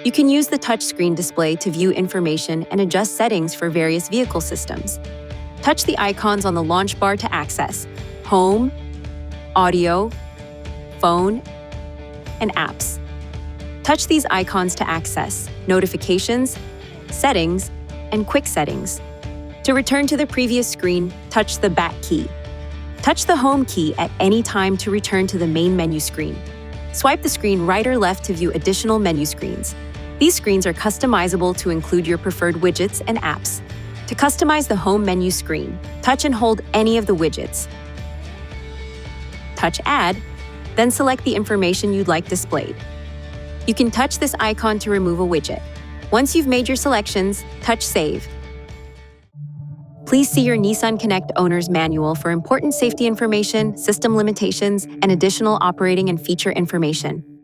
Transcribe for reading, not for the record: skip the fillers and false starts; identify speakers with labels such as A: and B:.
A: You can use the touchscreen display to view information and adjust settings for various vehicle systems. Touch the icons on the launch bar to access Home, Audio, Phone, and Apps. Touch these icons to access Notifications, Settings, and Quick Settings. To return to the previous screen, touch the Back key. Touch the Home key at any time to return to the main menu screen. Swipe the screen right or left to view additional menu screens. These screens are customizable to include your preferred widgets and apps. To customize the home menu screen, touch and hold any of the widgets. Touch Add, then select the information you'd like displayed. You can touch this icon to remove a widget. Once you've made your selections, touch Save. Please see your Nissan Connect owner's manual for important safety information, system limitations, and additional operating and feature information.